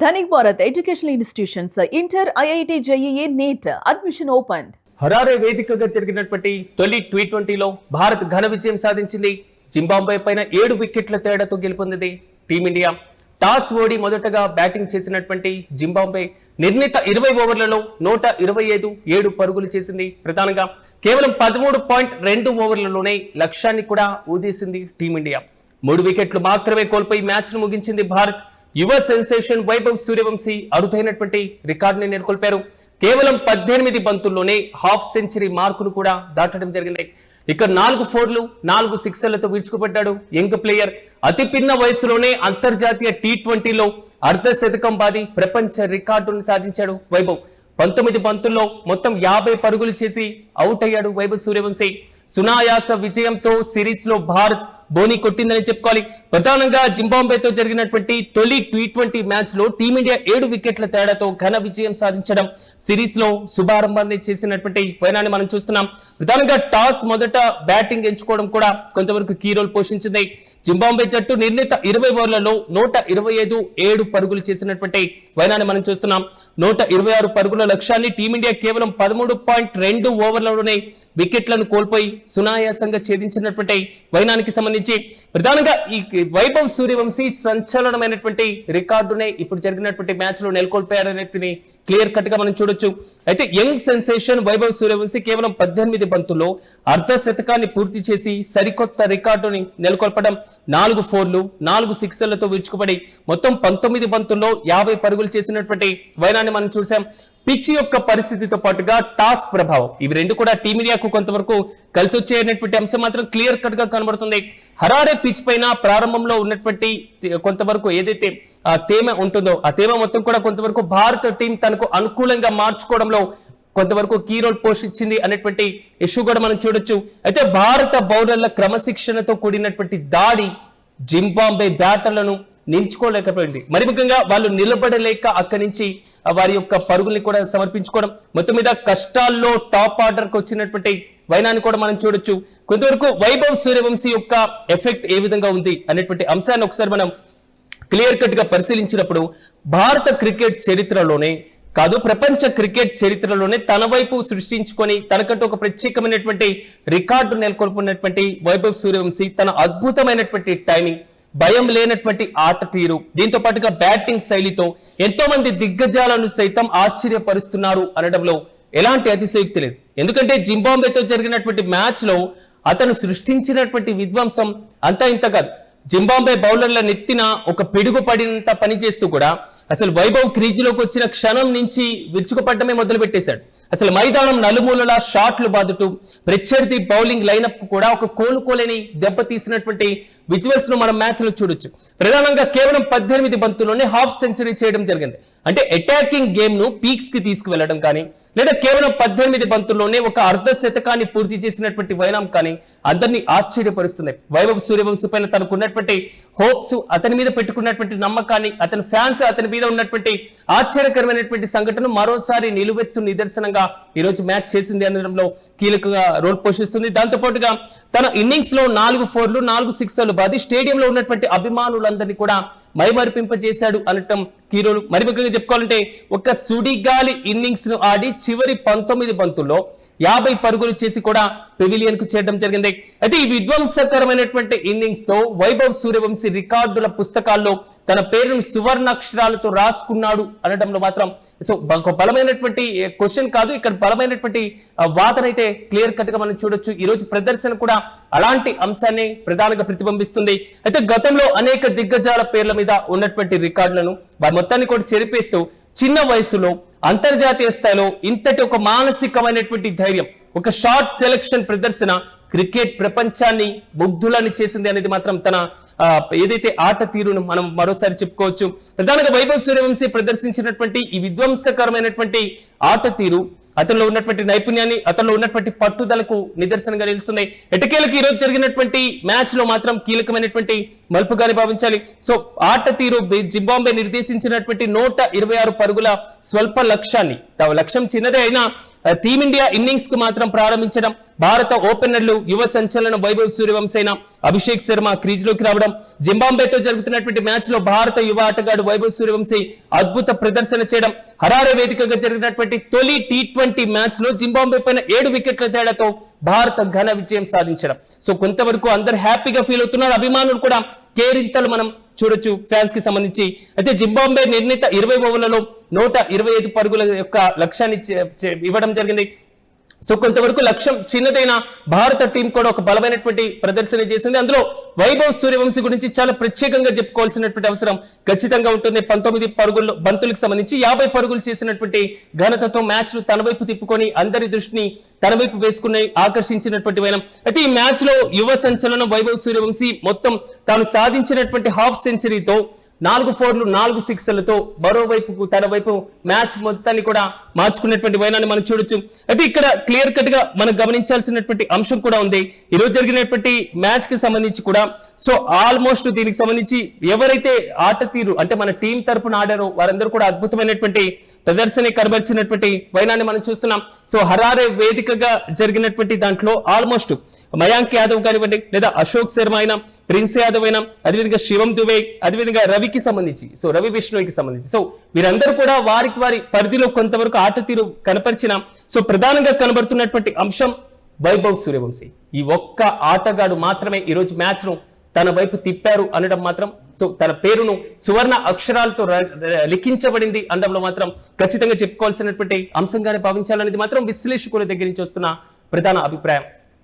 Dhanik Bharat educational institutions inter IIT JEE NEET admission open. Harare వేదికగా జరిగినటువంటి తొలి T20లో భారత్ ఘన విజయం సాధించింది. జింబాబ్వే పైన 7 వికెట్ల తేడాతో గెలుపొందింది టీమిండియా. టాస్ ఓడి మొదటగా బ్యాటింగ్ చేసినటువంటి జింబాబ్వే నిర్ణీత 20 ఓవర్లలో 125 7 పరుగులు చేసింది. ప్రధానంగా కేవలం 13.2 ఓవర్లలోనే లక్ష్యాన్ని కూడా ఊదేసింది టీమిండియా. 3 వికెట్లు మాత్రమే కోల్పోయి మ్యాచ్ ను ముగించింది భారత్. యువ సెన్సేషన్ వైభవ్ సూర్యవంశీ అరుదైనటువంటి రికార్డుని నెలకొల్పారు. కేవలం 18 బంతుల్లోనే హాఫ్ సెంచరీ మార్కును కూడా దాటడం జరిగింది. ఇక 4 ఫోర్లు 4 సిక్సర్లతో విరుచుకుపడ్డాడు యంగ్ ప్లేయర్. అతి పిన్న వయసులోనే అంతర్జాతీయ T20లో అర్ధ శతకం బాది ప్రపంచ రికార్డును సాధించాడు వైభవ్. 19 బంతుల్లో మొత్తం 50 పరుగులు చేసి అవుట్ అయ్యాడు వైభవ్ సూర్యవంశీ. సునాయాస విజయంతో సిరీస్ లో భారత్ బోని కొట్టిందని చెప్పుకోవాలి. ప్రధానంగా జింబాబ్వేతో జరిగినటువంటి తొలి T20 మ్యాచ్ లో టీమిండియా 7 వికెట్ల తేడాతో ఘన విజయం సాధించడం, సిరీస్ లో శుభారంభాన్ని చేసినటువంటి వైనాన్ని మనం చూస్తున్నాం. ప్రధానంగా టాస్ మొదట బ్యాటింగ్ ఎంచుకోవడం కూడా కొంతవరకు కీ రోల్ పోషించింది. జింబాబ్వే జట్టు నిర్ణీత 20 ఓవర్లలో 125 7 పరుగులు చేసినటువంటి వైనాన్ని మనం చూస్తున్నాం. 126 పరుగుల లక్ష్యాన్ని టీమిండియా కేవలం 13.2 ఓవర్లలోనే వికెట్లను కోల్పోయి సునాయాసంగా ఛేదించినటువంటి వైనానికి సంబంధించి ప్రధానంగా ఈ వైభవ్ సూర్యవంశీ సంచలనమైనటువంటి రికార్డునే ఇప్పుడు జరిగినటువంటి మ్యాచ్ లో నెలకొల్పారనేది క్లియర్ కట్ గా మనం చూడొచ్చు. అయితే యంగ్ సెన్సేషన్ వైభవ్ సూర్యవంశీ కేవలం 18 బంతుల్లో అర్ధ శతకాన్ని పూర్తి చేసి సరికొత్త రికార్డుని నెలకొల్పడం, 4 ఫోర్లు 4 సిక్సర్లతో విరుచుకుపడి మొత్తం 19 బంతుల్లో 50 పరుగులు చేసినటువంటి వైనాన్ని మనం చూసాం. పిచ్ యొక్క పరిస్థితితో పాటుగా టాస్ ప్రభావం, ఇవి రెండు కూడా టీమిండియాకు కొంతవరకు కలిసి వచ్చేటువంటి అంశం మాత్రం క్లియర్ కట్ గా కనబడుతుంది. హరారే పిచ్ పైన ప్రారంభంలో ఉన్నటువంటి కొంతవరకు ఏదైతే తేమ ఉంటుందో ఆ తేమ మొత్తం కూడా కొంతవరకు భారత టీం తనకు అనుకూలంగా మార్చుకోవడంలో కొంతవరకు కీ రోల్ పోషించింది అనేటువంటి ఇష్యూ కూడా మనం చూడొచ్చు. అయితే భారత బౌలర్ల క్రమశిక్షణతో కూడినటువంటి దాడి జింబాబ్వే బ్యాటర్లను నిల్చుకోలేకపోయింది. మరి ముఖ్యంగా వాళ్ళు నిలబడలేక అక్కడి నుంచి వారి యొక్క పరుగుల్ని కూడా సమర్పించుకోవడం, మొత్తం మీద కష్టాల్లో టాప్ ఆర్డర్ కు వచ్చినటువంటి వైనాన్ని కూడా మనం చూడొచ్చు. కొంతవరకు వైభవ్ సూర్యవంశీ యొక్క ఎఫెక్ట్ ఏ విధంగా ఉంది అనేటువంటి అంశాన్ని ఒకసారి మనం క్లియర్ కట్ గా పరిశీలించినప్పుడు భారత క్రికెట్ చరిత్రలోనే కాదు, ప్రపంచ క్రికెట్ చరిత్రలోనే తన వైపు సృష్టించుకొని తనకంటూ ఒక ప్రత్యేకమైనటువంటి రికార్డు నెలకొల్పున్నటువంటి వైభవ్ సూర్యవంశీ తన అద్భుతమైనటువంటి టైమింగ్, భయం లేనటువంటి ఆట తీరు, దీంతో పాటుగా బ్యాటింగ్ శైలితో ఎంతో మంది దిగ్గజాలను సైతం ఆశ్చర్యపరుస్తున్నారు అనడంలో ఎలాంటి అతిశయోక్తి లేదు. ఎందుకంటే జింబాబ్వేతో జరిగినటువంటి మ్యాచ్ లో అతను సృష్టించినటువంటి విధ్వంసం అంతా ఇంత కాదు. జింబాబ్వే బౌలర్ల నెత్తిన ఒక పిడుగు పడినంత పనిచేస్తూ కూడా అసలు వైభవ్ క్రీజులోకి వచ్చిన క్షణం నుంచి విరుచుకుపడ్డమే మొదలు పెట్టేశాడు. అసలు మైదానం నలుమూలలా షాట్లు బాదుతూ ప్రత్యర్థి బౌలింగ్ లైనప్ కూడా ఒక కోలుకోలేని దెబ్బతీసినటువంటి విజువల్స్ ను మనం మ్యాచ్ లో చూడొచ్చు. ప్రధానంగా కేవలం 18 బంతుల్లోనే హాఫ్ సెంచరీ చేయడం జరిగింది. అంటే అటాకింగ్ గేమ్ ను పీక్స్ కి తీసుకువెళ్లడం కానీ, లేదా కేవలం 18 బంతుల్లోనే ఒక అర్ధ శతకాన్ని పూర్తి చేసినటువంటి వైనం కానీ అందరినీ ఆశ్చర్యపరుస్తుంది. వైభవ్ సూర్యవంశీ పైన తనకున్నటువంటి హోప్స్, అతని మీద పెట్టుకున్నటువంటి నమ్మకాన్ని, అతని ఫ్యాన్స్ అతని మీద ఉన్నటువంటి ఆశ్చర్యకరమైనటువంటి సంఘటన మరోసారి నిలువెత్తు నిదర్శనంగా ఈ రోజు మ్యాచ్ చేసింది అనడంలో కీలకంగా రోల్ పోషిస్తుంది. దాంతో పాటుగా తన ఇన్నింగ్స్ లో 4 ఫోర్లు 4 సిక్సర్లు బాది స్టేడియంలో ఉన్నటువంటి అభిమానులందరినీ కూడా మైమరిపింపజేశాడు అనటం కీరోలు. మరి ముఖ్యంగా చెప్పుకోవాలంటే ఒక సుడిగాలి ఇన్నింగ్స్ ను ఆడి చివరి 19 బంతుల్లో 50 పరుగులు చేసి కూడా పెవిలియన్ కు చేరడం జరిగింది. అయితే ఈ విధ్వంసకరమైనటువంటి ఇన్నింగ్స్ తో వైభవ్ సూర్యవంశీ రికార్డుల పుస్తకాల్లో తన పేరును సువర్ణాక్షరాలతో రాసుకున్నాడు అనడంలో మాత్రం ఒక బలమైనటువంటి క్వశ్చన్ కాదు, ఇక్కడ బలమైనటువంటి వాదన అయితే క్లియర్ కట్ గా మనం చూడొచ్చు. ఈ రోజు ప్రదర్శన కూడా అలాంటి అంశాన్ని ప్రధానంగా ప్రతిబింబిస్తుంది. అయితే గతంలో అనేక దిగ్గజాల పేర్ల మీద ఉన్నటువంటి రికార్డులను వారి మొత్తాన్ని కూడా చెరిపేస్తూ చిన్న వయసులో అంతర్జాతీయ స్థాయిలో ఇంతటి ఒక మానసికమైనటువంటి ధైర్యం, ఒక షార్ట్ సెలక్షన్ ప్రదర్శన క్రికెట్ ప్రపంచాన్ని ముగ్ధులని చేసింది అనేది మాత్రం తన ఏదైతే ఆట తీరును మనం మరోసారి చెప్పుకోవచ్చు. ప్రధానంగా వైభవ్ సూర్యవంశీ ప్రదర్శించినటువంటి ఈ విధ్వంసకరమైనటువంటి ఆట తీరు అతనిలో ఉన్నటువంటి నైపుణ్యాన్ని, అతనిలో ఉన్నటువంటి పట్టుదలకు నిదర్శనంగా నిలుస్తున్నాయి. ఎటకేలకు ఈ రోజు జరిగినటువంటి మ్యాచ్ లో మాత్రం కీలకమైనటువంటి మలుపుగానే భావించాలి. సో ఆట తీరు జింబాబ్వే నిర్దేశించినటువంటి 126 పరుగుల స్వల్ప లక్ష్యాన్ని, లక్ష్యం చిన్నదే అయినా టీమిండియా ఇన్నింగ్స్ కు మాత్రం ప్రారంభించడం, భారత ఓపెనర్లు యువ సంచలన వైభవ్ సూర్యవంశీ అభిషేక్ శర్మ క్రీజ్ లోకి రావడం, జింబాబ్వేతో జరుగుతున్నటువంటి మ్యాచ్ లో భారత యువ ఆటగాడు వైభవ్ సూర్యవంశీ అద్భుత ప్రదర్శన చేయడం, హరారే వేదికగా జరిగినటువంటి తొలి T20 మ్యాచ్ లో జింబాబ్వే పైన 7 వికెట్ల తేడాతో భారత ఘన విజయం సాధించడం. సో కొంతవరకు అందరు హ్యాపీగా ఫీల్ అవుతున్నారు, అభిమానులు కూడా కేరింతలు మనం చూడొచ్చు ఫ్యాన్స్ కి సంబంధించి. అయితే జింబాబ్వే నిర్ణీత 20 ఓవర్లలో 125 పరుగుల యొక్క లక్ష్యాన్ని ఇవ్వడం జరిగింది. సో కొంతవరకు లక్ష్యం చిన్నదైన భారత టీం కూడా ఒక బలమైనటువంటి ప్రదర్శన చేసింది. అందులో వైభవ్ సూర్యవంశీ గురించి చాలా ప్రత్యేకంగా చెప్పుకోవాల్సినటువంటి అవసరం ఖచ్చితంగా ఉంటుంది. 19 పరుగుల్లో బంతులకు సంబంధించి 50 పరుగులు చేసినటువంటి ఘనతతో మ్యాచ్ ను తన వైపు తిప్పుకొని అందరి దృష్టిని తన వైపు వేసుకుని ఆకర్షించినటువంటి వైనం. అయితే ఈ మ్యాచ్ లో యువ సంచలనం వైభవ్ సూర్యవంశీ మొత్తం తాను సాధించినటువంటి హాఫ్ సెంచరీతో 4 4లు 4 6లతో మరోవైపు తన వైపు మ్యాచ్ మొత్తాన్ని కూడా మార్చుకున్నటువంటి వైనాన్ని మనం చూడొచ్చు. అయితే ఇక్కడ క్లియర్ కట్ గా మనం గమనించాల్సినటువంటి అంశం కూడా ఉంది. ఈ రోజు జరిగినటువంటి మ్యాచ్ కి సంబంధించి కూడా సో ఆల్మోస్ట్ దీనికి సంబంధించి ఎవరైతే ఆట తీరు అంటే మన టీం తరపున ఆడారో వారందరూ కూడా అద్భుతమైనటువంటి ప్రదర్శన కనబరిచినటువంటి వైనాన్ని మనం చూస్తున్నాం. సో హరారే వేదికగా జరిగినటువంటి దాంట్లో ఆల్మోస్ట్ మయాంక్ యాదవ్ కానివ్వండి, లేదా అశోక్ శర్మ అయినా, ప్రిన్స్ యాదవ్ అయినా, అదేవిధంగా శివం దుబే, అదేవిధంగా రవికి సంబంధించి సో రవి బిష్ణోయ్కి సంబంధించి సో వీరందరూ కూడా వారి పరిధిలో కొంతవరకు ఆట తీరు కనపరిచిన సో ప్రధానంగా కనబడుతున్నటువంటి అంశం వైభవ్ సూర్యవంశీ. ఈ ఒక్క ఆటగాడు మాత్రమే ఈరోజు మ్యాచ్ ను తన వైపు తిప్పారు అనడం మాత్రం సో తన పేరును సువర్ణ అక్షరాలతో లిఖించబడింది అనడంలో మాత్రం ఖచ్చితంగా చెప్పుకోవాల్సినటువంటి అంశంగానే భావించాలనేది మాత్రం విశ్లేషకుల దగ్గర నుంచి వస్తున్న ప్రధాన అభిప్రాయం.